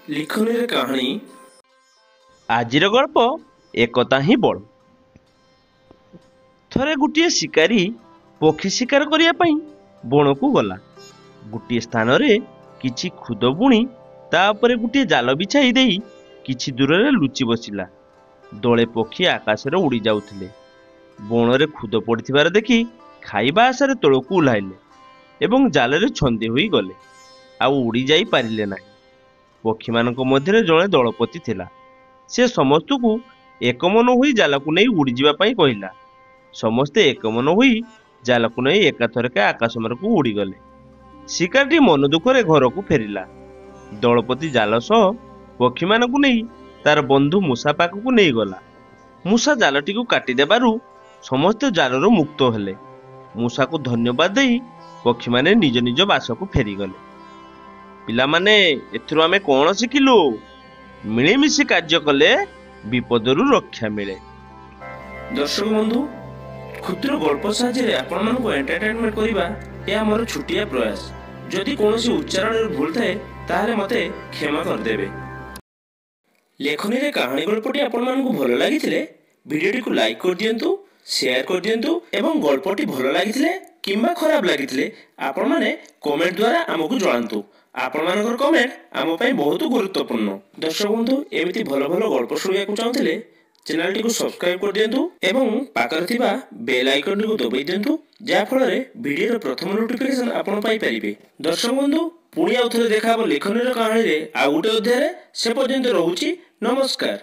ଲିଖନୀରେ କାହାଣୀ। ଆଜିର ଗଳ୍ପ ଏକତା ହିଁ ବଳ। ଥରେ ଗୋଟିଏ ଶିକାରୀ ପକ୍ଷୀ ଶିକାର କରିବା ପାଇଁ ବଣକୁ ଗଲା। ଗୋଟିଏ ସ୍ଥାନରେ କିଛି ଖୁଦ ବୁଣି ତା ଉପରେ ଗୋଟିଏ ଜାଲ ବିଛାଇ ଦେଇ କିଛି ଦୂରରେ ଲୁଚି ବସିଲା। ଦଳେ ପକ୍ଷୀ ଆକାଶରେ ଉଡ଼ି ଯାଉଥିଲେ। ବଣରେ ଖୁଦ ପଡ଼ିଥିବାର ଦେଖି ଖାଇବା ଆଶାରେ ତଳକୁ ଓହ୍ଲାଇଲେ ଏବଂ ଜାଲରେ ଛନ୍ଦି ହୋଇଗଲେ। ଆଉ ଉଡ଼ି ଯାଇ ପାରିଲେ ନାହିଁ। ପକ୍ଷୀମାନଙ୍କ ମଧ୍ୟରେ ଜଣେ ଦଳପତି ଥିଲା। ସେ ସମସ୍ତଙ୍କୁ ଏକମନ ହୋଇ ଜାଲକୁ ନେଇ ଉଡ଼ିଯିବା ପାଇଁ କହିଲା। ସମସ୍ତେ ଏକମନ ହୋଇ ଜାଲକୁ ନେଇ ଏକାଥରକେ ଆକାଶମାର୍ଗକୁ ଉଡ଼ିଗଲେ। ଶିକାରଟି ମନ ଦୁଃଖରେ ଘରକୁ ଫେରିଲା। ଦଳପତି ଜାଲ ସହ ପକ୍ଷୀମାନଙ୍କୁ ନେଇ ତାର ବନ୍ଧୁ ମୂଷା ପାଖକୁ ନେଇଗଲା। ମୂଷା ଜାଲଟିକୁ କାଟିଦେବାରୁ ସମସ୍ତେ ଜାଲରୁ ମୁକ୍ତ ହେଲେ। ମୂଷାକୁ ଧନ୍ୟବାଦ ଦେଇ ପକ୍ଷୀମାନେ ନିଜ ନିଜ ବାସକୁ ଫେରିଗଲେ। ପିଲାମାନେ, ଏଥିରୁ ଆମେ କଣ ଶିଖିଲୁ? ମିଳିମିଶି କାର୍ଯ୍ୟ କଲେ ବିପଦରୁ ରକ୍ଷା ମିଳେ। ଦର୍ଶକ ବନ୍ଧୁ, କ୍ଷୁଦ୍ର ଗଳ୍ପ ସାହାଯ୍ୟରେ ଆପଣମାନଙ୍କୁ ଏଣ୍ଟରଟେନମେଣ୍ଟ କରିବା ଏହା ମୋର ଛୋଟିଆ ପ୍ରୟାସ। ଯଦି କୌଣସି ଉଚ୍ଚାରଣରେ ଭୁଲ ଥାଏ ତାହେଲେ ମୋତେ କ୍ଷମା କରିଦେବେ। ଲେଖନୀରେ କାହାଣୀ ଗଳ୍ପଟି ଆପଣମାନଙ୍କୁ ଭଲ ଲାଗିଥିଲେ ଭିଡ଼ିଓଟିକୁ ଲାଇକ୍ କରିଦିଅନ୍ତୁ, ସେୟାର କରିଦିଅନ୍ତୁ ଏବଂ ଗଳ୍ପଟି ଭଲ ଲାଗିଥିଲେ କିମ୍ବା ଖରାପ ଲାଗିଥିଲେ ଆପଣମାନେ କମେଣ୍ଟ ଦ୍ୱାରା ଆମକୁ ଜଣାନ୍ତୁ। ଆପଣମାନଙ୍କର କମେଣ୍ଟ ଆମ ପାଇଁ ବହୁତ ଗୁରୁତ୍ୱପୂର୍ଣ୍ଣ। ଦର୍ଶକ ବନ୍ଧୁ, ଏମିତି ଭଲ ଭଲ ଗଳ୍ପ ଶୁଣିବାକୁ ଚାହୁଁଥିଲେ ଚ୍ୟାନେଲଟିକୁ ସବସ୍କ୍ରାଇବ କରିଦିଅନ୍ତୁ ଏବଂ ପାଖରେ ଥିବା ବେଲ୍ ଆଇକନଟିକୁ ଦବାଇ ଦିଅନ୍ତୁ, ଯାହାଫଳରେ ଭିଡ଼ିଓର ପ୍ରଥମ ନୋଟିଫିକେସନ ଆପଣ ପାଇପାରିବେ। ଦର୍ଶକ ବନ୍ଧୁ, ପୁଣି ଆଉ ଥରେ ଦେଖା ହେବ ଲେଖନୀର କାହାଣୀରେ ଆଉ ଗୋଟେ ଅଧ୍ୟାୟରେ। ସେ ପର୍ଯ୍ୟନ୍ତ ରହୁଛି। ନମସ୍କାର।